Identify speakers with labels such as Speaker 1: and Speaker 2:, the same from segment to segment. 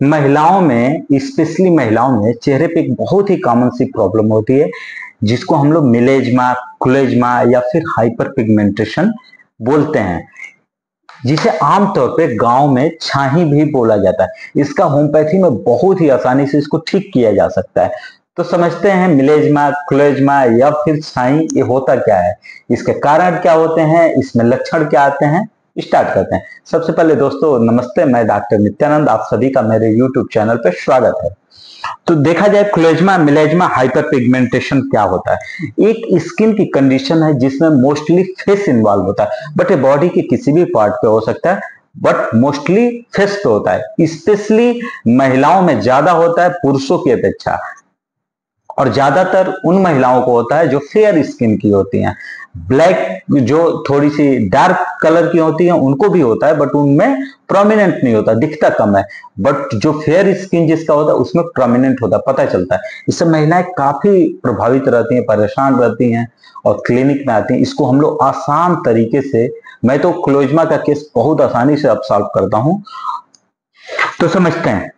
Speaker 1: महिलाओं में, स्पेशली महिलाओं में चेहरे पे एक बहुत ही कॉमन सी प्रॉब्लम होती है जिसको हम लोग मिलेजमा, खुलेजमा या फिर हाइपर पिगमेंटेशन बोलते हैं, जिसे आमतौर पे गांव में छाही भी बोला जाता है। इसका होम्योपैथी में बहुत ही आसानी से इसको ठीक किया जा सकता है। तो समझते हैं मिलेजमा, खुलेजमा या फिर छाही ये होता क्या है, इसके कारण क्या होते हैं, इसमें लक्षण क्या आते हैं, स्टार्ट करते हैं। सबसे पहले दोस्तों नमस्ते, मैं डॉक्टर नित्यानंद, आप सभी का मेरे यूट्यूब चैनल पर स्वागत है। तो देखा जाए खुलेजमा, मिलेजमा, हाइपर पिगमेंटेशन क्या होता है। एक स्किन की कंडीशन है जिसमें मोस्टली फेस इन्वॉल्व होता है, बट ये बॉडी के किसी भी पार्ट पे हो सकता है, बट मोस्टली फेस पे होता है। स्पेशली महिलाओं में ज्यादा होता है पुरुषों की अपेक्षा, और ज्यादातर उन महिलाओं को होता है जो फेयर स्किन की होती हैं। ब्लैक जो थोड़ी सी डार्क कलर की होती हैं उनको भी होता है, बट उनमें प्रोमिनेंट नहीं होता, दिखता कम है। बट जो फेयर स्किन जिसका होता है उसमें प्रोमिनेंट होता है, पता चलता है। इससे महिलाएं काफी प्रभावित रहती हैं, परेशान रहती हैं और क्लिनिक में आती हैं। इसको हम लोग आसान तरीके से, मैं तो क्लोजमा का केस बहुत आसानी से अब सॉल्व करता हूं। तो समझते हैं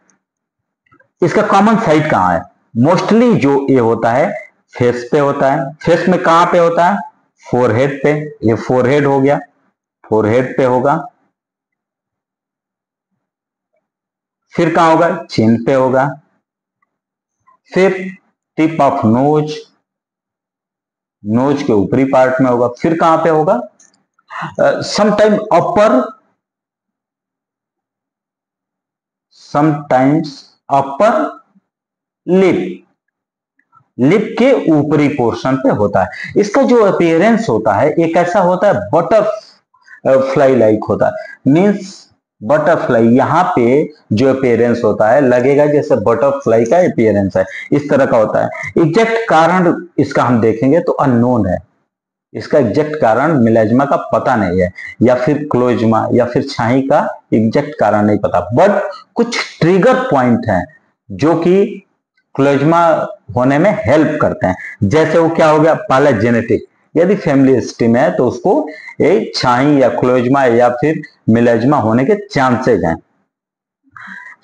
Speaker 1: इसका कॉमन साइड कहाँ है। मोस्टली जो ये होता है फेस पे होता है। फेस में कहां पे होता है, फोरहेड पे। ये फोरहेड हो गया, फोरहेड पे होगा। फिर कहां होगा, चिन पे होगा। फिर टिप ऑफ नोज, नोज के ऊपरी पार्ट में होगा। फिर कहां पे होगा, समटाइम अपर, समटाइम्स अपर लिप, लिप के ऊपरी पोर्शन पे होता है। इसका जो अपीयरेंस होता है एक ऐसा होता है बटरफ्लाई लाइक होता है। मींस बटरफ्लाई, यहाँ पे जो अपीयरेंस होता है लगेगा जैसे बटरफ्लाई का अपीयरेंस है, इस तरह का होता है। एग्जैक्ट कारण इसका हम देखेंगे तो अननोन है। इसका एग्जैक्ट कारण मिलेजमा का पता नहीं है, या फिर क्लोजमा या फिर छाही का एग्जैक्ट कारण नहीं पता, बट कुछ ट्रिगर पॉइंट हैं जो कि क्लोजमा होने में हेल्प करते हैं। जैसे वो क्या हो गया, पहला जेनेटिक, यदि फैमिली हिस्ट्री में है तो उसको एक छाही या क्लोजमा या फिर मिलेजमा होने के चांसेज हैं।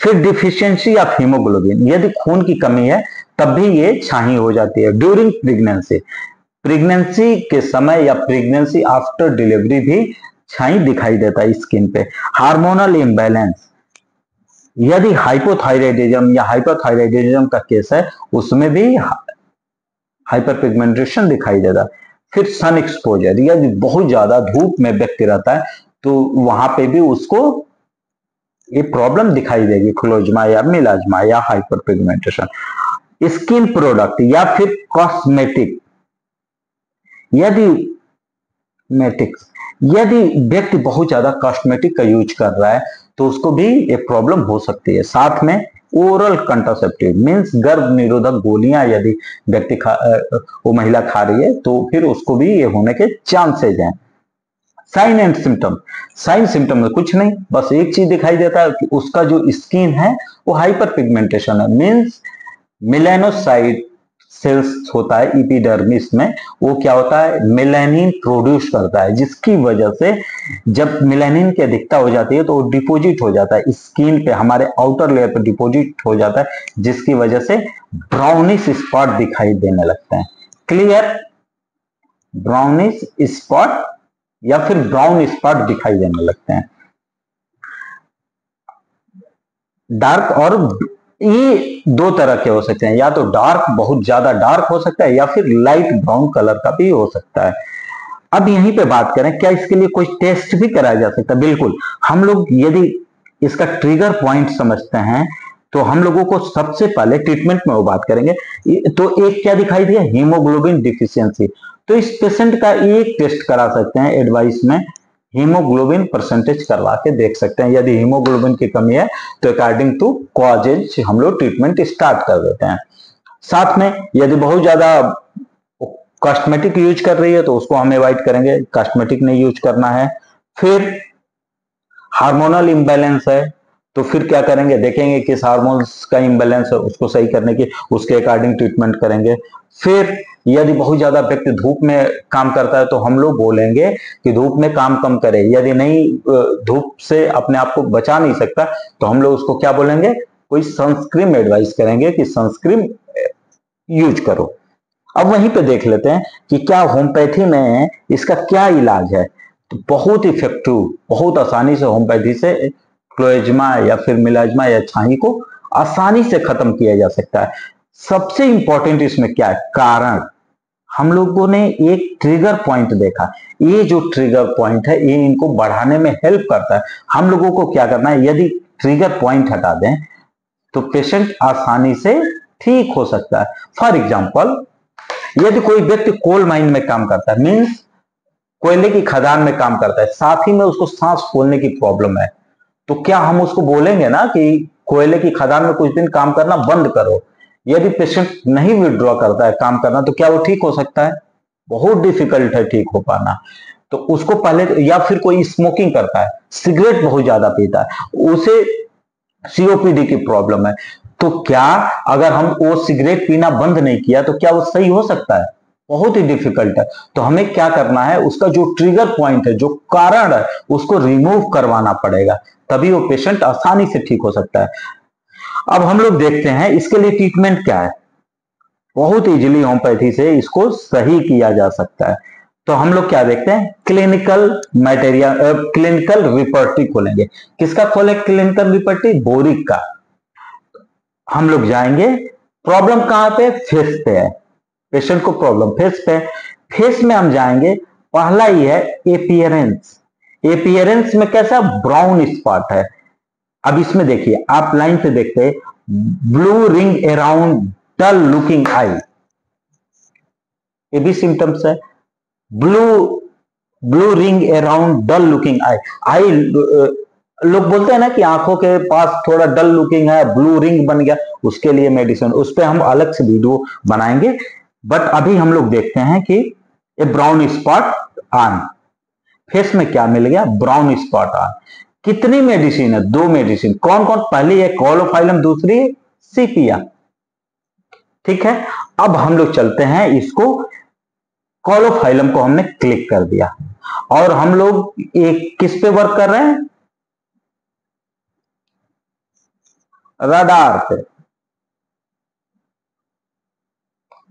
Speaker 1: फिर डिफिशियंसी ऑफ हीमोग्लोबिन, यदि खून की कमी है तब भी ये छाही हो जाती है। ड्यूरिंग प्रेगनेंसी, प्रेगनेंसी के समय या प्रेगनेंसी आफ्टर डिलीवरी भी छाई दिखाई देता है स्किन पे। हार्मोनल इम्बैलेंस, यदि हाइपोथायराइडिज्म या हाइपरथायराइडिज्म का केस है उसमें भी हाइपर पिगमेंटेशन दिखाई देता है। फिर सन एक्सपोजर, यदि बहुत ज्यादा धूप में व्यक्ति रहता है तो वहां पे भी उसको ये प्रॉब्लम दिखाई देगी, क्लोजमा या मिलाजमा या हाइपर पिगमेंटेशन। स्किन प्रोडक्ट या फिर कॉस्मेटिक, यदि मेटिक्स, यदि व्यक्ति बहुत ज्यादा कॉस्मेटिक का यूज कर रहा है तो उसको भी ये प्रॉब्लम हो सकती है। साथ में ओरल कंट्रासेप्टिव मींस गर्भ निरोधक गोलियां यदि व्यक्ति वो महिला खा रही है तो फिर उसको भी ये होने के चांसेज हैं। Sign and symptom, sign symptom में कुछ नहीं, बस एक चीज दिखाई देता है कि उसका जो स्किन है वो हाइपर पिगमेंटेशन है। मींस मेलानोसाइट सेल्स होता है एपिडर्मिस में, वो क्या होता है, मेलानिन प्रोड्यूस करता है, जिसकी वजह से जब मेलानिन की अधिकता हो जाती है तो वो डिपोजिट हो जाता है स्किन पे, हमारे आउटर लेयर पे डिपोजिट हो जाता है, जिसकी वजह से ब्राउनिश स्पॉट दिखाई देने लगते हैं। क्लियर, ब्राउनिश स्पॉट या फिर ब्राउन स्पॉट दिखाई देने लगते हैं। डार्क, और ये दो तरह के हो सकते हैं, या तो डार्क, बहुत ज्यादा डार्क हो सकता है, या फिर लाइट ब्राउन कलर का भी हो सकता है। अब यहीं पे बात करें, क्या इसके लिए कोई टेस्ट भी कराया जा सकता है? बिल्कुल। हम लोग यदि इसका ट्रिगर पॉइंट समझते हैं तो हम लोगों को सबसे पहले ट्रीटमेंट में वो बात करेंगे। तो एक क्या दिखाई दिया, हीमोग्लोबिन डिफिशियंसी। तो इस पेशेंट का एक टेस्ट करा सकते हैं एडवाइस में, हीमोग्लोबिन परसेंटेज करवा के देख सकते हैं। यदि हीमोग्लोबिन की कमी है तो अकॉर्डिंग टू कॉजेज हम लोग ट्रीटमेंट स्टार्ट कर देते हैं। साथ में यदि बहुत ज्यादा कॉस्मेटिक यूज कर रही है तो उसको हम अवॉइड करेंगे, कॉस्मेटिक नहीं यूज करना है। फिर हार्मोनल इम्बैलेंस है तो फिर क्या करेंगे, देखेंगे किस हार्मोन्स का इम्बैलेंस है, उसको सही करने की उसके अकॉर्डिंग ट्रीटमेंट करेंगे। फिर यदि बहुत ज्यादा व्यक्ति धूप में काम करता है तो हम लोग बोलेंगे कि धूप में काम कम करे। यदि नहीं धूप से अपने आप को बचा नहीं सकता तो हम लोग उसको क्या बोलेंगे, कोई सनस्क्रीन एडवाइस करेंगे कि सनस्क्रीन यूज करो। अब वहीं पे देख लेते हैं कि क्या होम्योपैथी में इसका क्या इलाज है। तो बहुत इफेक्टिव, बहुत आसानी से होम्योपैथी से क्लोएज्मा या फिर मिलाज्मा या छाई को आसानी से खत्म किया जा सकता है। सबसे इंपॉर्टेंट इसमें क्या है, कारण। हम लोगों ने एक ट्रिगर पॉइंट देखा, ये जो ट्रिगर पॉइंट है ये इनको बढ़ाने में हेल्प करता है। हम लोगों को क्या करना है, यदि ट्रिगर पॉइंट हटा दें तो पेशेंट आसानी से ठीक हो सकता है। फॉर एग्जाम्पल, यदि कोई व्यक्ति कोल माइन में काम करता है, मीन्स कोयले की खदान में काम करता है, साथ ही में उसको सांस फूलने की प्रॉब्लम है, तो क्या हम उसको बोलेंगे ना कि कोयले की खदान में कुछ दिन काम करना बंद करो। यदि पेशेंट नहीं विड्रॉ करता है काम करना तो क्या वो ठीक हो सकता है? बहुत डिफिकल्ट है ठीक हो पाना। तो उसको पहले, या फिर कोई स्मोकिंग करता है, सिगरेट बहुत ज्यादा पीता है, उसे सीओपीडी की प्रॉब्लम है, तो क्या अगर हम वो सिगरेट पीना बंद नहीं किया तो क्या वो सही हो सकता है? बहुत ही डिफिकल्ट है। तो हमें क्या करना है, उसका जो ट्रिगर पॉइंट है, जो कारण है, उसको रिमूव करवाना पड़ेगा, तभी वो पेशेंट आसानी से ठीक हो सकता है। अब हम लोग देखते हैं इसके लिए ट्रीटमेंट क्या है। बहुत इजीली होम्योपैथी से इसको सही किया जा सकता है। तो हम लोग क्या देखते हैं, क्लिनिकल मटेरियल, क्लिनिकल रिपर्टी खोलेंगे। किसका खोले क्लिनिकल रिपर्टी? बोरिक का। हम लोग जाएंगे, प्रॉब्लम कहां पे? फेस पे है, पेशेंट को प्रॉब्लम फेस पे। फेस में हम जाएंगे, पहला ही है एपियरेंस। एपियरेंस में कैसा? ब्राउन स्पॉट है। अब इसमें देखिए, आप लाइन पे देखते हैं, blue ring around dull looking eye, ये भी सिम्टम्स है। Blue blue ring around dull looking eye. Eye, लोग बोलते हैं ना कि आंखों के पास थोड़ा डल लुकिंग है, ब्लू रिंग बन गया, उसके लिए मेडिसिन, उस पर हम अलग से वीडियो बनाएंगे। बट अभी हम लोग देखते हैं कि ये ब्राउन स्पॉट ऑन फेस में क्या मिल गया? Brown spot on. कितनी मेडिसिन है? 2 मेडिसिन। कौन कौन? पहली है क्लोरोफाइलम, दूसरी है सीपिया। ठीक है, अब हम लोग चलते हैं, इसको क्लोरोफाइलम को हमने क्लिक कर दिया और हम लोग एक किस पे वर्क कर रहे हैं? रडार पे।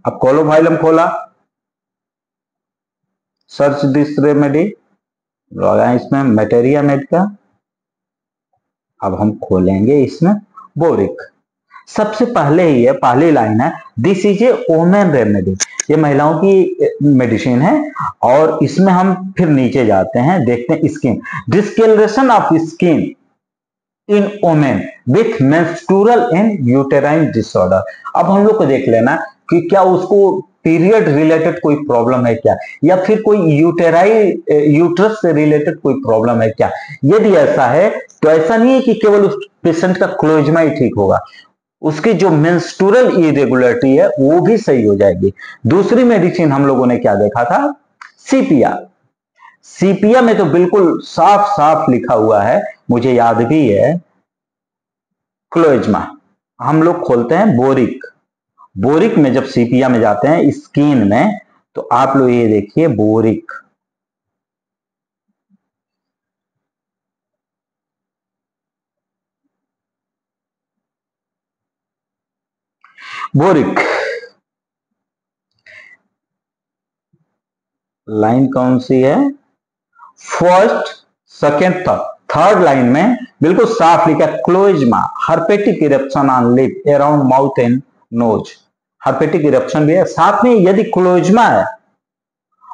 Speaker 1: अब क्लोरोफाइलम खोला, सर्च दिस रेमेडी, लगाए इसमें मटेरिया मेड का। अब हम खोलेंगे इसमें बोरिक। सबसे पहले ही है, पहली लाइन है, this is a women remedy, ये महिलाओं की मेडिसिन है। और इसमें हम फिर नीचे जाते हैं, देखते हैं skin, discolouration of skin in women with menstrual and uterine disorder. अब हम लोग को देख लेना कि क्या उसको पीरियड रिलेटेड कोई प्रॉब्लम है क्या, या फिर कोई यूट्रस से रिलेटेड कोई प्रॉब्लम है क्या। यदि ऐसा है तो ऐसा नहीं है कि केवल उस पेशेंट का क्लोज्मा ही ठीक होगा, उसकी जो मेंस्ट्रुअल इरेगुलरिटी है वो भी सही हो जाएगी। दूसरी मेडिसिन हम लोगों ने क्या देखा था? सीपिया। सीपिया में तो बिल्कुल साफ साफ लिखा हुआ है, मुझे याद भी है, क्लोज्मा। हम लोग खोलते हैं बोरिक। बोरिक में जब सीपिया में जाते हैं स्किन में, तो आप लोग ये देखिए बोरिक, बोरिक लाइन कौन सी है? फर्स्ट, सेकेंड, थर्ड लाइन में बिल्कुल साफ लिखा है, chloasma herpetic eruption on lip around mouth and nose. Herpetic eruption भी है साथ में। यदि क्लोज्मा है,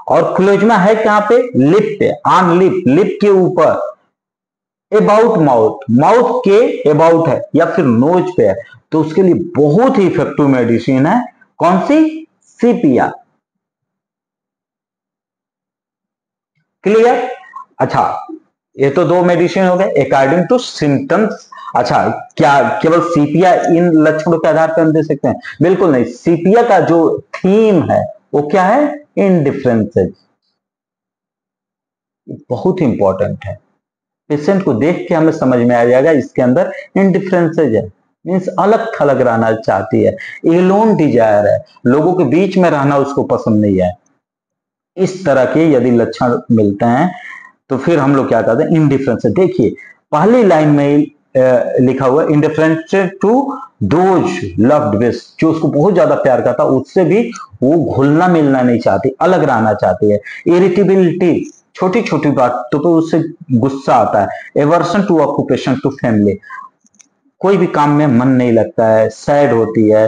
Speaker 1: और क्लोज्मा है कहां पे? लिप पे, ऑन लिप, लिप के ऊपर, अबाउट माउथ, माउथ के अबाउट है, या फिर नोज पे है, तो उसके लिए बहुत ही इफेक्टिव मेडिसिन है। कौन सी? सीपिया। क्लियर? अच्छा, ये तो 2 मेडिसिन हो गए अकॉर्डिंग टू सिम्टम्स। अच्छा, क्या केवल सीपिया इन लक्षणों के आधार पर हम दे सकते हैं? बिल्कुल नहीं। सीपिया का जो थीम है वो क्या है? इंडिफरेंसेस। बहुत इंपॉर्टेंट है। पेशेंट को देख के हमें समझ में आ जाएगा इसके अंदर इंडिफरेंसेज है, मीन्स अलग थलग रहना चाहती है, एलोन डिजायर है, लोगों के बीच में रहना उसको पसंद नहीं है। इस तरह के यदि लक्षण मिलते हैं तो फिर हम लोग क्या कहते हैं, इंडिफरेंस। देखिए पहली लाइन में लिखा हुआ indifference to those loved with, जो उसको बहुत ज्यादा प्यार करता उससे भी वो घुलना मिलना नहीं चाहती, अलग रहना चाहती है। इरिटेबिलिटी, छोटी छोटी बातों पर उससे गुस्सा आता है। Aversion to occupation to family, कोई भी काम में मन नहीं लगता है, सैड होती है।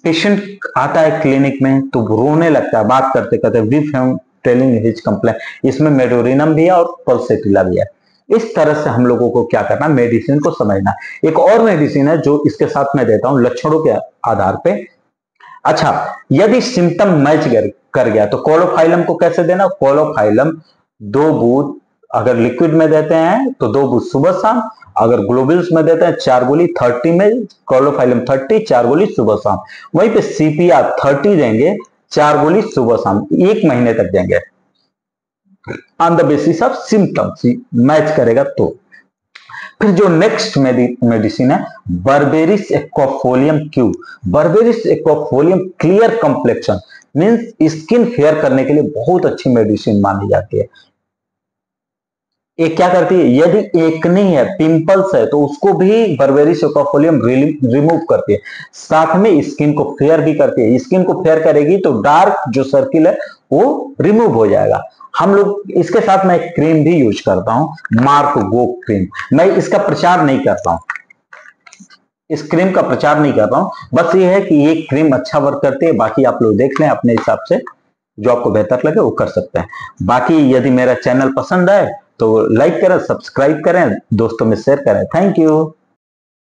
Speaker 1: पेशेंट आता है क्लिनिक में तो रोने लगता है बात करते करते, वी टेलिंग हिज कंप्लेन, इसमें मेडोरिनम भी है और पल्सेटिला भी है। इस तरह से हम लोगों को क्या करना, मेडिसिन को समझना। एक और मेडिसिन है जो इसके साथ मैं देता हूं लक्षणों के आधार पे। अच्छा, यदि सिम्टम मैच कर गया तो कोलोफाइलम को कैसे देना, कोलोफाइलम 2 बूंद अगर लिक्विड में देते हैं तो 2 बूंद सुबह शाम, अगर ग्लोबुल्स में देते हैं 4 गोली 30 में, कोलोफाइलम 30 4 गोली सुबह शाम। वहीं पे सीपीआर 30 देंगे 4 गोली सुबह शाम, 1 महीने तक देंगे on the basis of symptoms, match करेगा तो। फिर जो नेक्स्ट मेडिसिन है berberis aquifolium Q. Berberis aquifolium clear complexion, means skin fair करने के लिए बहुत अच्छी मेडिसिन मानी जाती है। ये क्या करती है, यदि एक्ने है, पिंपल्स है, तो उसको भी बर्बेरिस एक्वाफोलियम रिमूव करती है। साथ में स्किन को फेयर भी करती है। स्किन को फेयर करेगी तो डार्क जो सर्किल है वो रिमूव हो जाएगा। हम लोग इसके साथ मैं एक क्रीम भी यूज करता हूं, मार्क गो क्रीम। मैं इसका प्रचार नहीं करता हूं, इस क्रीम का प्रचार नहीं कर रहा हूं, बस ये है कि ये क्रीम अच्छा वर्क करती है। बाकी आप लोग देख लें अपने हिसाब से, जो आपको बेहतर लगे वो कर सकते हैं। बाकी यदि मेरा चैनल पसंद आए तो लाइक करें, सब्सक्राइब करें, दोस्तों में शेयर करें। Thank you.